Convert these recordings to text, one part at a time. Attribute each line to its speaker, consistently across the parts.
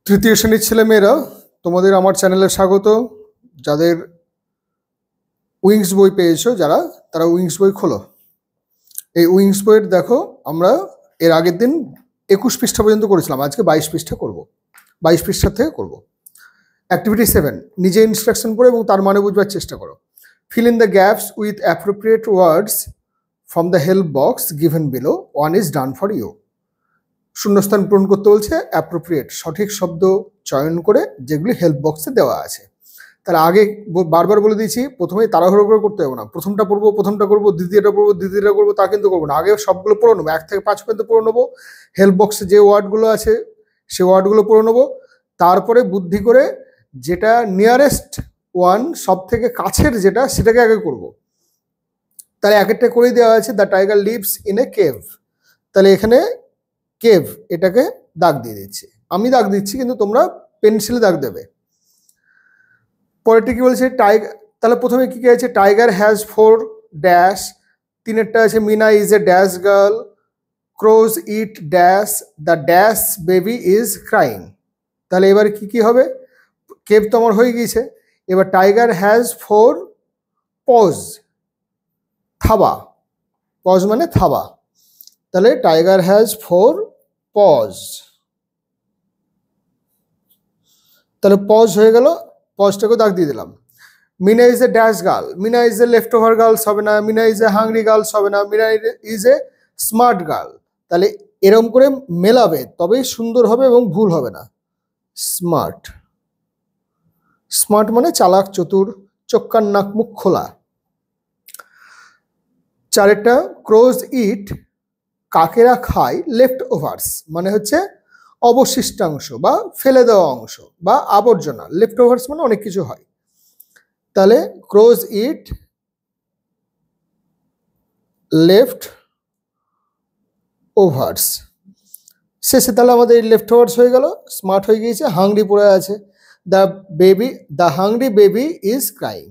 Speaker 1: তৃতীয় শ্রেণীর ছেলেমেয়েরা তোমাদের আমার চ্যানেলে স্বাগত। যাদের উইংস বই পেয়েছো তারা উইংস বই খোলো। এই উইংস বইয়ের দেখো, আমরা এর আগের দিন 21 পৃষ্ঠা পর্যন্ত করেছিলাম, আজকে 22 পৃষ্ঠা করব। 22 পৃষ্ঠা থেকে করব। অ্যাক্টিভিটি 7, নিজে ইনস্ট্রাকশন পড়ো এবং তার মানে বুঝবার চেষ্টা করো। Fill in the gaps with appropriate words from the help box given below. One is done for you. শূন্যস্থান পূরণ করতে বলছে, অ্যাপ্রোপ্রিয়েট সঠিক শব্দ চয়ন করে যেগুলি হেল্প বক্সে দেওয়া আছে। তাহলে আগে বারবার বলে দিয়েছি, প্রথমেই তাড়াহুড়ো করে করতে হবে না। প্রথমটা পড়বো, প্রথমটা করবো, দ্বিতীয়টা পড়বো, দ্বিতীয়টা করবো, তা কিন্তু করবো না। আগে সবগুলো পড়ে নেবো, 1 থেকে 5 পর্যন্ত পড়ে নেবো। হেল্প বক্সে যে ওয়ার্ডগুলো আছে সে ওয়ার্ডগুলো পড়ে নেবো। তারপরে বুদ্ধি করে যেটা নিয়ারেস্ট ওয়ান, সব থেকে কাছের যেটা, সেটাকে আগে করবো। তাহলে এক একটা করেই দেওয়া আছে। The tiger lives in a cave. তাহলে এখানে কেভ, এটাকে দাগ দিয়ে দিচ্ছি, আমি দাগ দিচ্ছি, কিন্তু তোমরা পেন্সিলে দাগ দেবে। পরেরটা কি বলছে, টাইগার। তাহলে প্রথমে কি আছে, টাইগার হ্যাজ 4 ড্যাশ। তিনেরটা আছে, Meena is a dash girl, crows eat dash, the dash baby is crying. তাহলে এবার কি হবে, কেভ তো আমার হয়ে গিয়েছে। এবার টাইগার হ্যাজ 4 পজ, থাবা। পজ মানে থাবা। তাহলে টাইগার হ্যাজ 4 পজ। তাহলে পজ হয়ে গেল, পজটাকে দাগ দিয়ে দিলাম। Meena is a dash girl, Meena is a leftover girls হবে না, Meena is a hungry girls হবে না, Meena is a smart girl. তাহলে এরকম করে মেলাবে, তবেই সুন্দর হবে এবং ভুল হবে না। স্মার্ট, স্মার্ট মানে চালাক, চতুর, চোখ কান নাক মুখ খোলা। চারেরটা, ক্রোজ ইট, কাকেরা খায় লেফট ওভার্স, মানে হচ্ছে অবশিষ্টাংশ বা ফেলে দেওয়া অংশ বা আবর্জনা। লেফট ওভার্স মানে অনেক কিছু হয়। তাহলে ক্রোজ ইট লেফট ওভার্স। শেষে তাহলে আমাদের লেফট ওভার্স হয়ে গেল, স্মার্ট হয়ে গিয়েছে, হাংরি পড়ে আছে। The hungry baby is crying,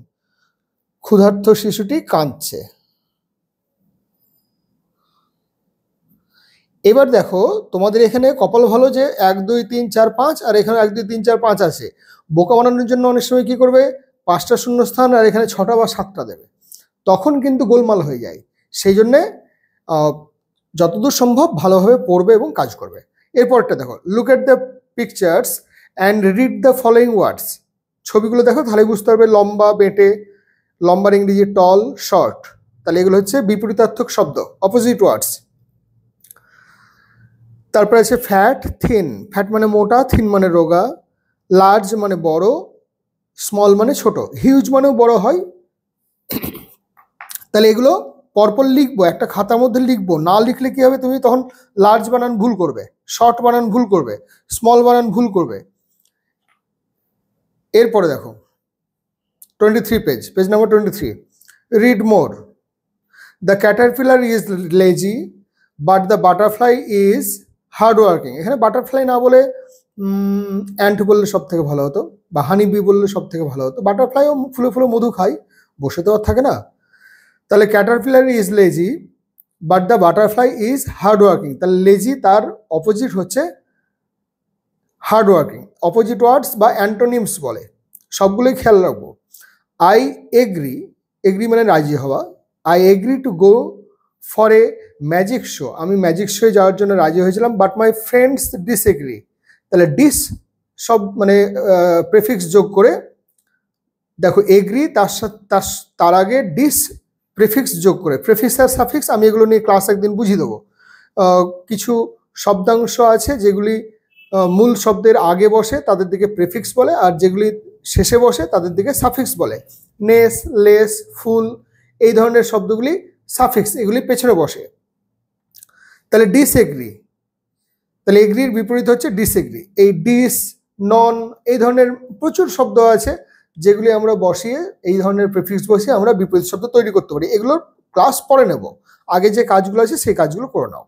Speaker 1: ক্ষুধার্ত শিশুটি কাঁদছে। এবার দেখো, তোমাদের এখানে কপাল ভালো যে 1 2 3 4 5, আর এখানে 1 2 3 4 5 আছে। বোকা বানানোর জন্য অনেক সময় কি করবে, 5টা শূন্যস্থান আর এখানে 6টা বা 7টা দেবে, তখন কিন্তু গোলমাল হয়ে যায়। সেই জন্যে যতদূর সম্ভব ভালোভাবে পড়বে এবং কাজ করবে। এরপরটা দেখো, look at the pictures and read the following ওয়ার্ডস। ছবিগুলো দেখো, তাহলে বুঝতে পারবে। লম্বা, বেঁটে, লম্বার ইংরেজি টল, শর্ট। তাহলে এগুলো হচ্ছে বিপরীতার্থক শব্দ, অপোজিট ওয়ার্ডস। তারপরে আছে ফ্যাট, থিন। ফ্যাট মানে মোটা, থিন মানে রোগা, লার্জ মানে বড়, স্মল মানে ছোট, হিউজ মানেও বড় হয়। তাহলে এগুলো পরপর লিখবো, একটা খাতার মধ্যে লিখবো। না লিখলে কি হবে, তুমি তখন লার্জ বানান ভুল করবে, শর্ট বানান ভুল করবে, স্মল বানান ভুল করবে। এরপরে দেখো 23 page number 23। Read more. The Caterpillar is lazy but the butterfly is hard working. এখানে বাটারফ্লাই না বলে অ্যান্ট বললে সব থেকে ভালো হতো, বা হানি বি বললে সব থেকে ভালো হতো। বাটারফ্লাইও ফুলে ফুলে মধু খায়, বসে তো আর থাকে না। তাহলে Caterpillar is lazy but the butterfly is hard working. তাহলে লেজি তার অপোজিট হচ্ছে হার্ড ওয়ার্কিং। অপোজিট ওয়ার্ডস বা অ্যান্টোনিমস বলে, সবগুলোই খেয়াল রাখবো। আই এগ্রি, এগ্রি মানে রাজি হওয়া। I agree to go for a magic show, আমি ম্যাজিক শোয়ে যাওয়ার জন্য রাজি হয়েছিলাম। But my friends disagree. তাহলে ডিস সব মানে প্রেফিক্স যোগ করে দেখো, এগ্রি তার সাথে তার আগে ডিস প্রেফিক্স যোগ করে, প্রেফিক্স আর সাফিক্স আমি এগুলো নিয়ে ক্লাস একদিন বুঝিয়ে দেবো। কিছু শব্দাংশ আছে যেগুলি মূল শব্দের আগে বসে, তাদের দিকে প্রেফিক্স বলে, আর যেগুলি শেষে বসে তাদের দিকে সাফিক্স বলে। নেস, লেস, ফুল, এই ধরনের শব্দগুলি সাফিক্স, এগুলি পেছনে বসে। তাহলে ডিসএগ্রি, তাহলে এগ্রির বিপরীত হচ্ছে ডিসএগ্রি। এই ডিস, নন, এই ধরনের প্রচুর শব্দ আছে যেগুলি আমরা বসিয়ে, এই ধরনের প্রিফিক্স বসিয়ে আমরা বিপরীত শব্দ তৈরি করতে পারি। এগুলোর ক্লাস পরে নেব, আগে যে কাজগুলো আছে সেই কাজগুলো করে নাও।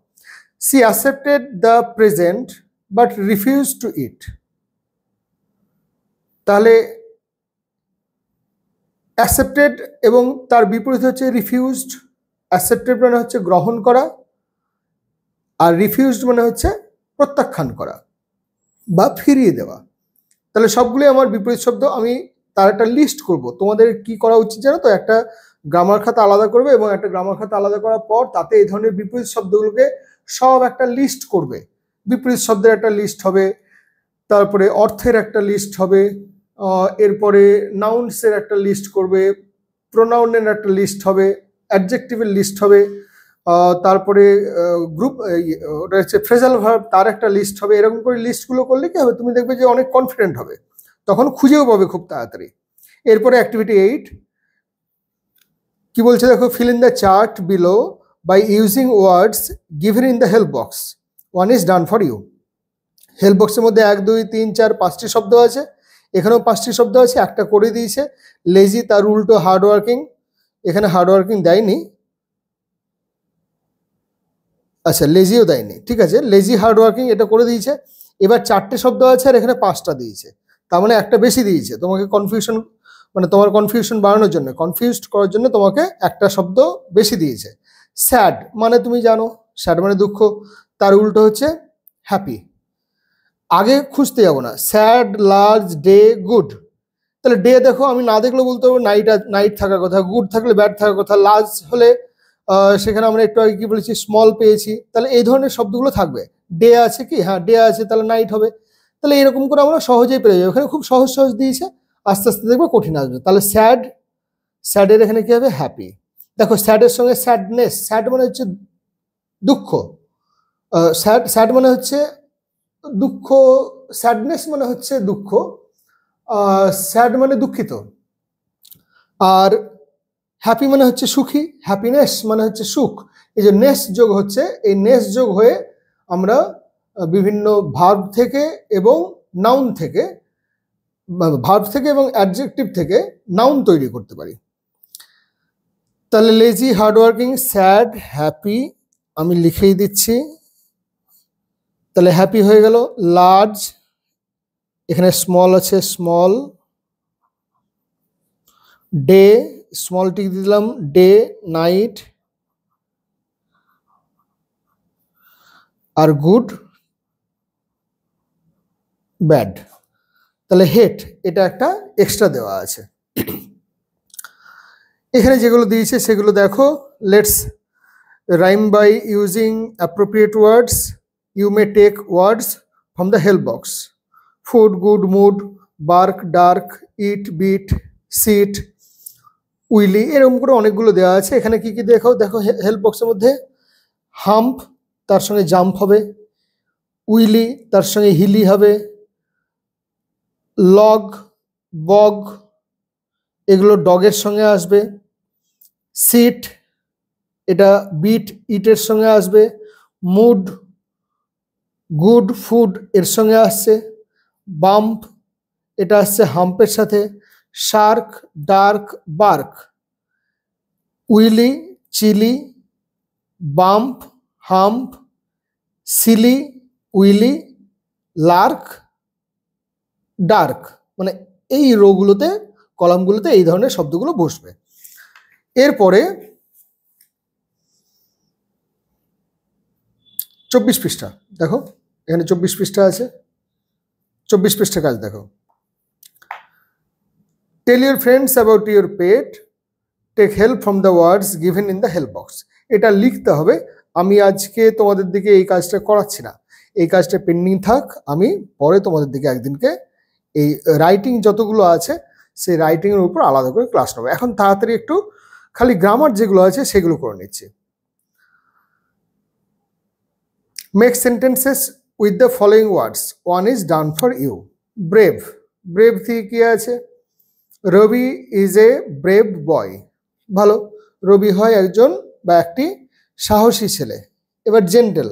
Speaker 1: She accepted the present but refuse to it. তাহলে অ্যাকসেপ্টেড এবং তার বিপরীত হচ্ছে রিফিউজড। অ্যাকসেপ্টেড মানে হচ্ছে গ্রহণ করা, আর রিফিউজড মানে হচ্ছে প্রত্যাখ্যান করা। বা ফিরিয়ে দেওয়া। তাহলে সবগুলোই আমার বিপরীত শব্দ। আমি তার একটা লিস্ট করব। তোমাদের কি করা উচিত জানো তো, একটা গ্রামার খাতা আলাদা করবে এবং একটা গ্রামার খাতা আলাদা করার পর তাতে এই ধরনের বিপরীত শব্দগুলোকে সব একটা লিস্ট করবে। বিপরীত শব্দের একটা লিস্ট হবে, তারপরে অর্থের একটা লিস্ট হবে, এরপরে নাউন্সের একটা লিস্ট করবে, প্রোনাউনের একটা লিস্ট হবে, অ্যাডজেক্টিভের লিস্ট হবে, তারপরে গ্রুপ ওটা হচ্ছে ফ্রেজাল ভার্ব তার একটা লিস্ট হবে। এরকম করে লিস্টগুলো করলে কি হবে, তুমি দেখবে যে অনেক কনফিডেন্ট হবে, তখন খুঁজেও পাবে খুব তাড়াতাড়ি। এরপরে অ্যাক্টিভিটি 8 কি বলছে দেখো, fill in the chart below by using words given in the help box, one is done for you. Help বক্সের মধ্যে 1 2 3 4 5টি শব্দ আছে, এখানেও 5টি শব্দ আছে, একটা করে দিয়েছে। লেজি তার উল্টো হার্ড ওয়ার্কিং, এখানে হার্ড ওয়ার্কিং দেয়নি, আচ্ছা লেজিও দেয়নি, ঠিক আছে, লেজি হার্ড ওয়ার্কিং এটা করে দিয়েছে। এবার 4টে শব্দ আছে আর এখানে 5টা দিয়েছে, তার মানে একটা বেশি দিয়েছে। তোমাকে কনফিউশন মানে তোমার কনফিউশন বাড়ানোর জন্য, কনফিউজড করার জন্য তোমাকে একটা শব্দ বেশি দিয়েছে। স্যাড মানে তুমি জানো, স্যাড মানে দুঃখ, তার উল্টো হচ্ছে হ্যাপি। আগে খুঁজতে যাবো না, স্যাড, লার্জ, ডে, গুড। তাহলে ডে দেখো আমি না দেখলেও বলতে পারবো নাইট, নাইট থাকার কথা, গুড থাকলে ব্যাড থাকার কথা, লার্জ হলে সেখানে আমরা একটু আগে কি বলেছি স্মল পেয়েছি, তাহলে এই ধরনের শব্দগুলো থাকবে। ডে আছে কি, হ্যাঁ ডে আছে, তাহলে নাইট হবে। তাহলে এরকম করে আমরা সহজেই পেয়ে যাবো। এখানে খুব সহজ সহজ দিয়েছে, আস্তে আস্তে দেখবো কঠিন আসবে। তাহলে স্যাড, স্যাডের এখানে কি হবে হ্যাপি। দেখো স্যাডের সঙ্গে স্যাডনেস, স্যাড মানে হচ্ছে দুঃখ, স্যাড স্যাড মানে হচ্ছে দুঃখ, স্যাডনেস মানে হচ্ছে দুঃখ, স্যাড মানে দুঃখিত, আর হ্যাপি মানে হচ্ছে সুখী, হ্যাপিনেস মানে হচ্ছে সুখ। এই যে নেস যোগ হচ্ছে, এই নেস যোগ হয়ে আমরা বিভিন্ন ভার্ব থেকে এবং নাউন থেকে, ভার্ব থেকে এবং অ্যাডজেক্টিভ থেকে নাউন তৈরি করতে পারি। তাহলে লেজি, হার্ডওয়ার্কিং, স্যাড, হ্যাপি আমি লিখেই দিচ্ছি। তাহলে হ্যাপি হয়ে গেল। লার্জ, এখানে স্মল আছে, স্মল। ডে, স্মল টিক দিলাম, ডে, নাইট, আর গুড, ব্যাড। তাহলে হেট এটা একটা এক্সট্রা দেওয়া আছে। এখানে যেগুলো দিয়েছে সেগুলো দেখো। Let's rhyme by using appropriate words, you may take words from the help box. Food, good, mood, bark, dark, eat, beat, seat, willy, এরকম করে অনেকগুলো দেওয়া আছে। এখানে কি কি দেখো, দেখো হেল্প বক্সের মধ্যে হাম্প তার সঙ্গে জাম্প হবে, উইলি তার সঙ্গে হিলি হবে, লগ, বগ এগুলো ডগের সঙ্গে আসবে, সিট এটা বিট, ইটের সঙ্গে আসবে, মুড, গুড, ফুড এর সঙ্গে আসছে, বাম্প এটা আসছে হাম্পের সাথে, shark, dark, bark, willy, chilly, bump, hump, silly, willy, lark, dark. মানে এই রোগুলোতে, কলামগুলোতে এই ধরনের শব্দগুলো বসবে। এরপরে 24 পৃষ্ঠা দেখো, এখানে 24 পৃষ্ঠা আছে। 24 পৃষ্ঠা কাজ দেখো। Tell your friends about your pet, take help from the words given in the help box. এটা লিখতে হবে। আমি আজকে তোমাদের দিকে এই কাজটা করাচ্ছি না, এই কাজটা পেন্ডিং থাক, আমি পরে তোমাদের দিকে একদিনকে এই রাইটিং যতগুলো আছে সেই রাইটিংয়ের উপর আলাদা করে ক্লাস নেবো। এখন তাড়াতাড়ি একটু খালি গ্রামার যেগুলো আছে সেগুলো করে নিচ্ছি। Make sentences with the following words, one is done for you. Brave, brave থেকে কি আছে, রবি ইজ এ ব্রেভ বয়। ভালো, রবি হয় একজন বা একটি সাহসী ছেলে। এবার জেন্টেল,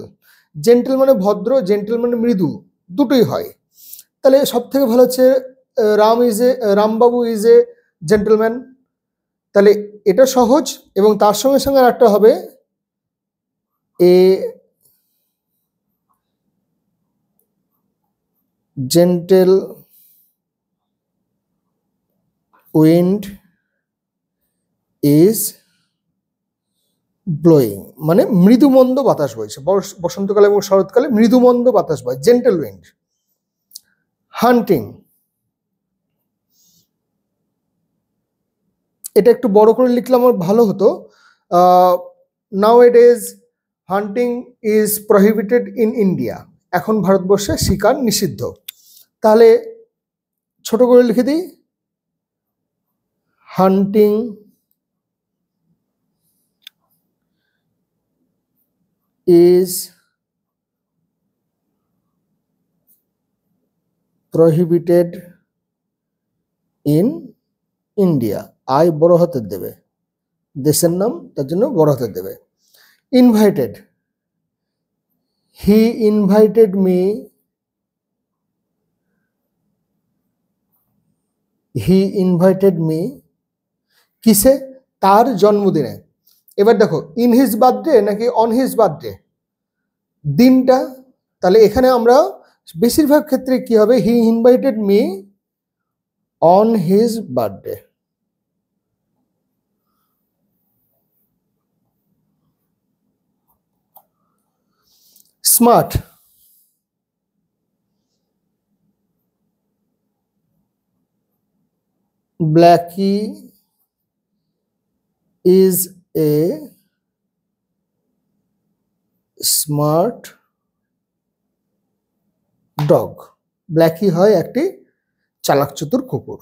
Speaker 1: জেন্টেল মানে ভদ্র, জেন্টেল মানে মৃদু, দুটোই হয়। তাহলে সব থেকে ভালো হচ্ছে রামবাবু ইজ এ জেন্টেলম্যান। তাহলে এটা সহজ, এবং তার সঙ্গে সঙ্গে একটা হবে a gentle wind is blowing, মানে মৃদুমন্দ বাতাস বইছে। বসন্তকালে এবং শরৎকালে মৃদুমন্দ বাতাস বয়, জেন্টেল উইন্ড। হান্টিং, এটা একটু বড় করে লিখলে আমার ভালো হতো। Nowadays hunting is prohibited in India, এখন ভারতবর্ষে শিকার নিষিদ্ধ। তাহলে ছোট করে লিখে দিই, hunting is prohibited in India, I বড় হাতের দেবে, দেশের নাম তার জন্য বড় হাতের দেবে। Invited, he invited me, he invited me কিসে? তার জন্মদিনে। এবার দেখো ইন হিজ বার্থডে নাকি অন হিজ বার্থডে, দিনটা। তাহলে এখানে আমরা বেশিরভাগ ক্ষেত্রে কি হবে, he invited me on his birthday. Smart, Blackie is a smart dog, Blackie হয় একটি চালাক চতুর কুকুর।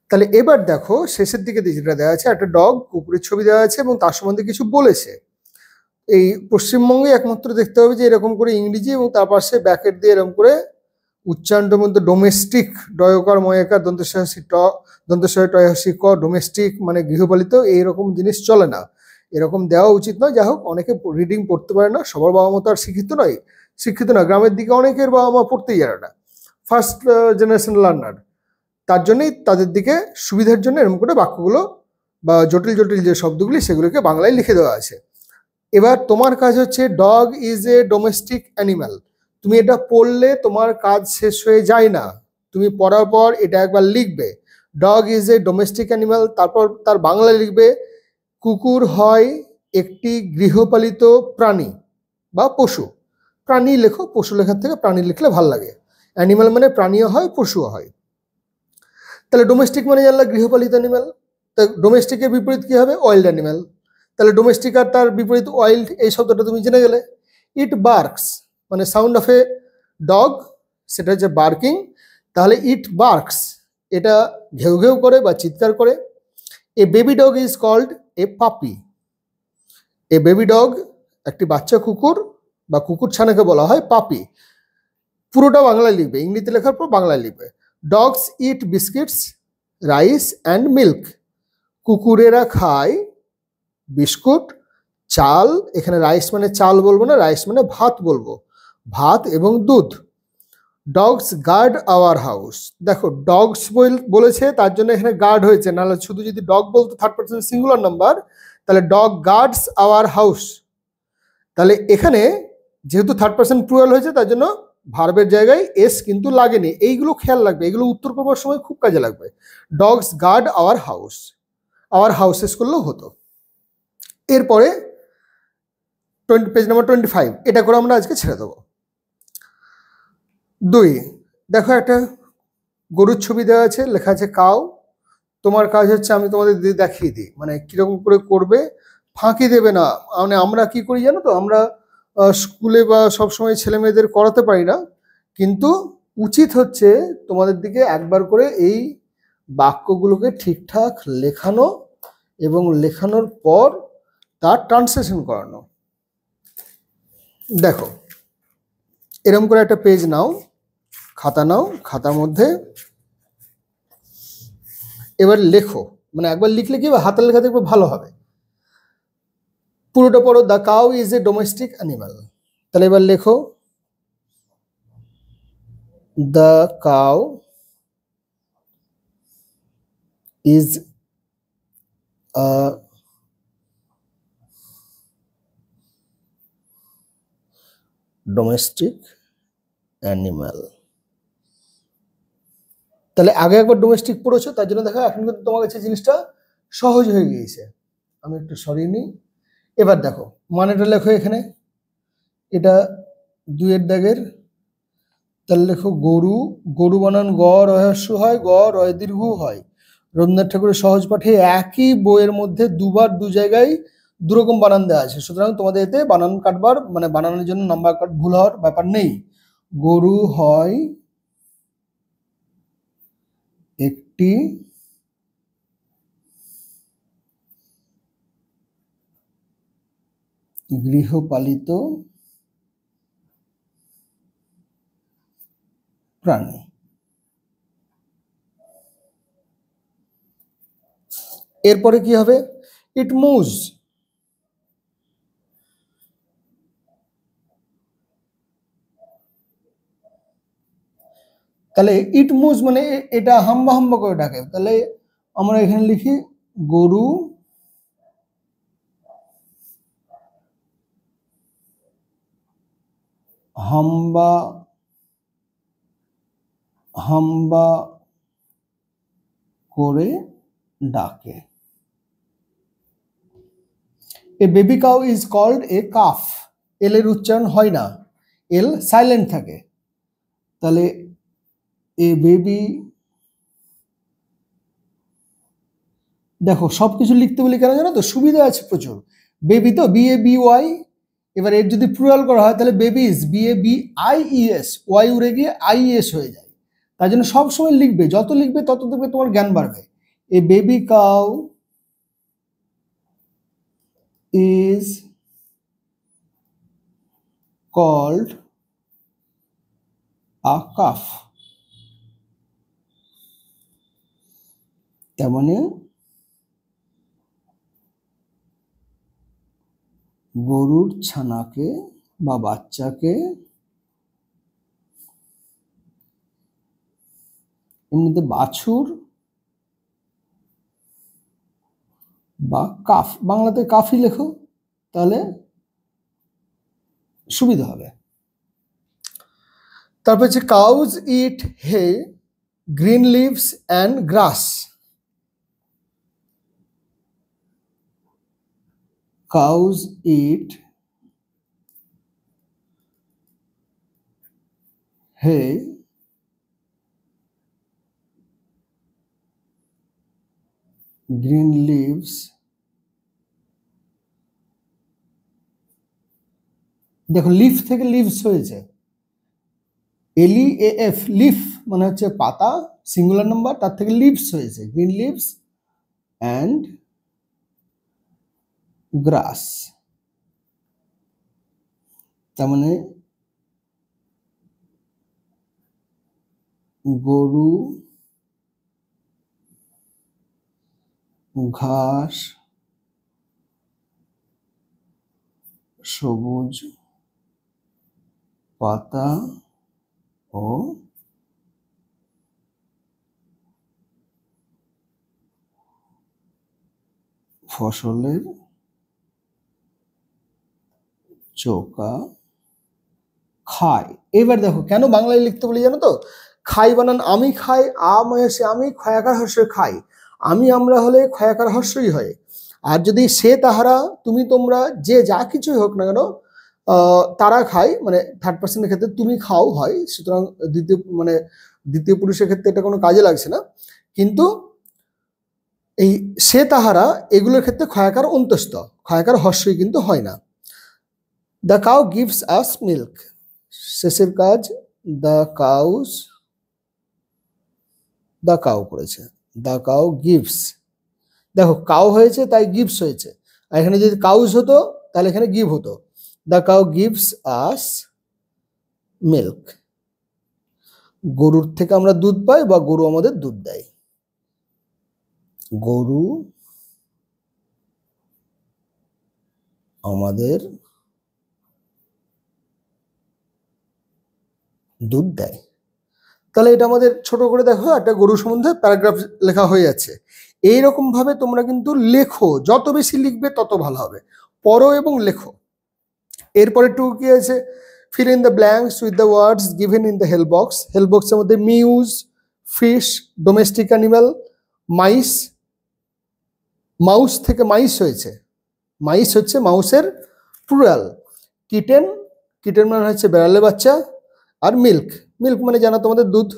Speaker 1: তাহলে এবার দেখো শেষের দিকে যেটা দেওয়া আছে, একটা ডগ, কুকুরের ছবি দেওয়া আছে এবং তার সম্বন্ধে কিছু বলেছে। এই পশ্চিমবঙ্গে একমাত্র দেখতে হবে যে এরকম করে ইংরেজি এবং তার পাশে ব্যাকেট দিয়ে এরকম করে উচ্চারণের মধ্যে ডোমেস্টিক, ডয়কার ময়কার দন্তস্বহসী ট, দন্তস্বয় টয়হসী ক, ডোমেস্টিক মানে গৃহপালিত, এইরকম জিনিস চলে না, এরকম দেওয়া উচিত নয়। যাই হোক, অনেকে রিডিং পড়তে পারে না, সবার বাবা মা তো আর শিক্ষিত নয়, গ্রামের দিকে অনেকের বাবা মা পড়তেই জানে না, ফার্স্ট জেনারেশন লার্নার, তার জন্যই তাদের দিকে সুবিধার জন্য এরকম করে বাক্যগুলো বা জটিল জটিল যে শব্দগুলি সেগুলোকে বাংলায় লিখে দেওয়া আছে। এবার তোমার কাজ হচ্ছে dog is a domestic animal. তুমি এটা পড়লে তোমার কাজ শেষ হয়ে যায় না, তুমি পড়ার পর এটা একবার লিখবে, dog is a domestic animal, তারপর তার বাংলায় লিখবে কুকুর হয় একটি গৃহপালিত প্রাণী বা পশু। প্রাণী লেখো, পশু লেখার থেকে প্রাণী লিখলে ভাল লাগে, অ্যানিম্যাল মানে প্রাণীও হয় পশুও হয়। তাহলে ডোমেস্টিক মানে জানলা গৃহপালিত অ্যানিম্যাল, তা ডোমেস্টিকের বিপরীত কি হবে? Wild animal. তাহলে ডোমেস্টিক আর তার বিপরীত ওয়াইল্ড, এই শব্দটা তুমি জেনে গেলে। ইট বার্কস মানে সাউন্ড অফ এ ডগ, সেটা হচ্ছে বার্কিং। তাহলে ইট বার্কস, এটা ঘেউ ঘেউ করে বা চিৎকার করে। A baby dog is called a puppy, a baby dog একটি বাচ্চা কুকুর বা কুকুর ছানাকে বলা হয় পাপি। পুরোটা বাংলায় লিখবে, ইংরেজিতে লেখার পর বাংলায় লিখবে। Dogs eat biscuits, rice and milk, কুকুরেরা খায় বিস্কুট, চাল, এখানে রাইস মানে চাল বলবো না, রাইস মানে ভাত বলবো, ভাত এবং দুধ। ডগস গার্ড আওয়ার হাউস, দেখো ডগস বলেছে তার জন্য এখানে গার্ড হয়েছে, নাহলে শুধু যদি ডগ বলতো থার্ড পারসন সিঙ্গুলার নাম্বার, তাহলে ডগ গার্ডস আওয়ার হাউস। তাহলে এখানে যেহেতু থার্ড পারসন প্লুরাল হয়েছে তার জন্য ভার্বের জায়গায় এস কিন্তু লাগেনি, এইগুলো খেয়াল রাখবে, এগুলো উত্তর করবার সময় খুব কাজে লাগবে। Dogs guard our house, our houses করলেও হতো। এরপরে পেজ নাম্বার 25, এটা করে আমরা আজকে ছেড়ে দেবো। 2, দেখো একটা গরুর ছবি দেওয়া আছে, লেখা আছে কাউ। তোমার কাজ হচ্ছে আমি তোমাদের দেখিয়ে দিই মানে কিরকম করে করবে, ফাঁকি দেবে না। মানে আমরা কি করি জানো তো, আমরা স্কুলে বা সবসময় ছেলে মেয়েদের করাতে পারি না, কিন্তু উচিত হচ্ছে তোমাদের দিকে একবার করে এই বাক্যগুলোকে ঠিকঠাক লেখানো এবং লেখানোর পর তার ট্রান্সলেশন করানো। দেখো এরকম করে একটা পেজ নাও, খাতা নাও, খাতার মধ্যে এবার লেখো, মানে একবার লিখলে কি হাতের লেখা দেখবে ভালো হবে। পুরোটা পড়ো, the cow is a domestic animal. তাহলে এবার লেখো the cow is a domestic animal. তাহলে আগে একবার ডোমেস্টিক পড়েছো, তার জন্য দেখো এখন কিন্তু তোমার কাছে জিনিসটা সহজ হয়ে গিয়েছে। আমি একটু সরিয়ে নিই। এবার দেখো মানেটা লেখো এখানে, এটা 2 এর দাগের তাহলে লেখো গরু, গরু বানান গ রহস্য হয়, গ রয় দীর্ঘ হয়। রবীন্দ্রনাথ ঠাকুরের সহজ পাঠে একই বইয়ের মধ্যে দুবার দু জায়গায় দুরকম বানান দেওয়া আছে, সুতরাং তোমাদের এতে বানান কাটবার মানে বানানোর জন্য নাম্বার কাট ভুল হওয়ার ব্যাপার নেই। গরু হয় একটি গৃহপালিত প্রাণী। এরপরে কি হবে? ইট মুভস। তাহলে ইট মুভস মানে এটা হাম্বা হাম্বা করে ডাকে। তাহলে আমরা এখানে লিখি গরু হাম্বা হাম্বা করে ডাকে। A baby cow is called a calf. L এর উচ্চারণ হয় না, এল সাইলেন্ট থাকে। তাহলে এ বেবি, দেখো সবকিছু লিখতে বলি কেন জানো তো, সুবিধা আছে প্রচুর। বেবি তো বি এ বি ওয়াই, এবার এর যদি প্লুরাল করা হয় তাহলে babies B A B I E S, Y উড়ে গিয়ে আই এস হয়ে যায়। তার জন্য সবসময় লিখবে, যত লিখবে তত দেখবে তোমার জ্ঞান বাড়বে। A baby cow is called a calf. তার মানে গরুর ছানাকে বা বাচ্চাকে এমনিতে বাছুর বা কাফ, বাংলাতে কাফই লেখো তাহলে সুবিধা হবে। তারপর হচ্ছে cows eat hay, green leaves and grass. Cows eat hay green leaves, দেখো লিফ থেকে লিভস হয়েছে, এলই এ এফ, লিফ মানে হচ্ছে পাতা সিঙ্গুলার নাম্বার, তার থেকে লিভস হয়েছে, গ্রিন লিভস অ্যান্ড গ্রাস। তার মানে গরু ঘাস, সবুজ পাতা ও ফসলের চোকা খায়। এবার দেখো কেন বাংলায় লিখতে বলি জানো তো, খাই বানান আমি খাই, আম হয়েছে আমি, ক্ষয়াকার হর্ষ খাই, আমি আমরা হলে ক্ষয়াকার হর্ষই হয়। আর যদি সে তাহারা তুমি তোমরা যে যা কিছুই হোক না কেন তারা খায় মানে থার্ড পার্সনের ক্ষেত্রে তুমি খাও হয়, সুতরাং দ্বিতীয় পুরুষের ক্ষেত্রে এটা কোনো কাজে লাগছে না। কিন্তু এই সে তাহারা এগুলোর ক্ষেত্রে ক্ষয়াকার অন্তস্থ, ক্ষয়াকার হর্ষই কিন্তু হয় না। The cow gives us milk, শেষের কাজ দ্য কাউস, দ্য কাউ করেছে, দ্য কাউ গিভস। দেখো কাউ হয়েছে তাই গিভস হয়েছে, আর এখানে যদি কাউস হতো তাহলে এখানে গিভ হতো। The cow gives us milk, গরুর থেকে আমরা দুধ পাই বা গরু আমাদের দুধ দেয়। গরু আমাদের দুধ দেয়। তাহলে এটা আমাদের ছোট করে দেখো একটা গরু সম্বন্ধে প্যারাগ্রাফ লেখা হয়ে যাচ্ছে। এইরকম ভাবে তোমরা কিন্তু লেখো, যত বেশি লিখবে তত ভালো হবে, পড়ো এবং লেখো। এরপরে টু কি আছে, fill in the blanks with the words given in the help box। Help বক্সের মধ্যে mews, fish, domestic animal, mice, mouse থেকে মাইস হয়েছে, মাইস হচ্ছে মাউসের প্লুরাল, কিটেন, কিটেন মানে হচ্ছে বেড়ালের বাচ্চা, আর মিল্ক মিল্ক মানে জানো তোমাদের দুধ,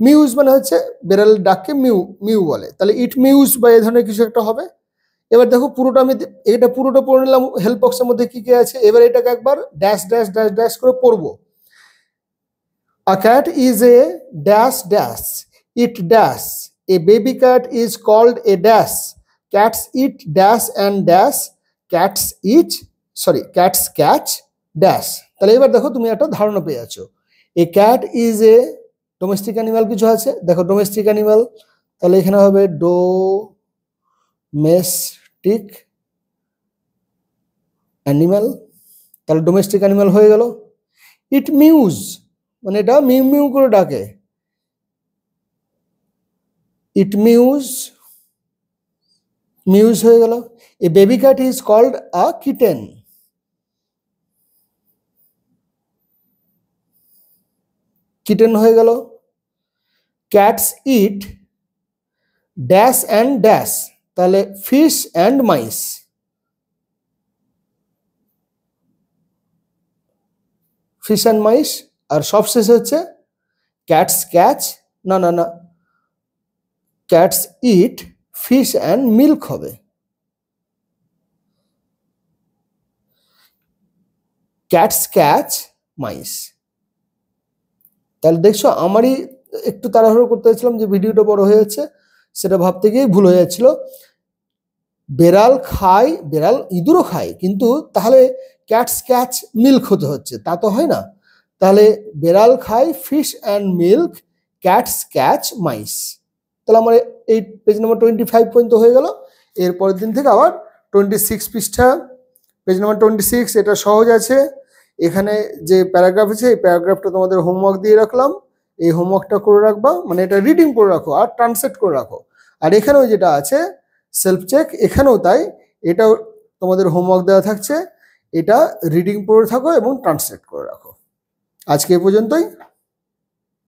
Speaker 1: মিউজ মানে হচ্ছে বেড়ালের ডাককে মিউ মিউ বলে, তাহলে ইট মিউজ বা এই ধরনের কিছু একটা হবে। এবার দেখো পুরোটা আমি এটা পুরোটা পড়ে নিলাম, হেল্প বক্সের মধ্যে কি কি আছে, এবার এটাকে একবার ড্যাশ ড্যাশ ড্যাশ ড্যাশ করে পড়বো। A cat is a dash dash. It dash. A baby cat is called a dash. Cats eat dash and dash. Cats eat, sorry, cats catch dash. তাহলে এবার দেখো তুমি একটা ধারণা পেয়ে যাচ্ছ। A cat is a domestic animal কিছু আছে, দেখো ডোমেস্টিক অ্যানিমাল, তাহলে এখানে হবে ডোমেস্টিক অ্যানিমাল, তাহলে ডোমেস্টিক অ্যানিমাল হয়ে গেল। ইট মিউজ মানে এটা মিউ মিউ করে ডাকে, ইট মিউজ, মিউজ হয়ে গেল। A baby cat is called a kitten, kitten হয়ে গেল। Cats eat dash and dash, তাহলে fish and mice, fish and mice. আর সবশেষে হচ্ছে ক্যাটস ক্যাচ, না না না, cats eat fish and milk হবে। Cats catch mice. তাহলে দেখছো আমারই একটু তাড়াহুড়ো করতে হয়েছিলাম যে ভিডিওটা বড় হয়ে যাচ্ছে, সেটা ভাবতে গিয়ে ভুল হয়ে যাচ্ছিল। বেড়াল খায়, বেড়াল ইঁদুরও খায়, কিন্তু তাহলে ক্যাটস ক্যাচ মিল্ক হতে হচ্ছে, তা তো হয় না। তাহলে বেড়াল খায় fish and milk, cats catch mice. তাহলে আমার এই পেজ নাম্বার 25 পর্যন্ত হয়ে গেল। এর পরের দিন থেকে আবার 26 পৃষ্ঠা, পেজ নাম্বার 26, এটা সহজ আছে। এখানে যে প্যারাগ্রাফ আছে এই প্যারাগ্রাফটা তোমাদের হোমওয়ার্ক দিয়ে রাখলাম, এই হোমওয়ার্কটা করে রাখবা, মানে এটা রিডিং করে রাখো আর ট্রান্সলেট করে রাখো। আর এখানেও যেটা আছে সেলফ চেক, এখানেও তাই, এটাও তোমাদের হোমওয়ার্ক দেওয়া থাকছে, এটা রিডিং পড়ে থাকো এবং ট্রান্সলেট করে রাখো। আজকে এ পর্যন্তই।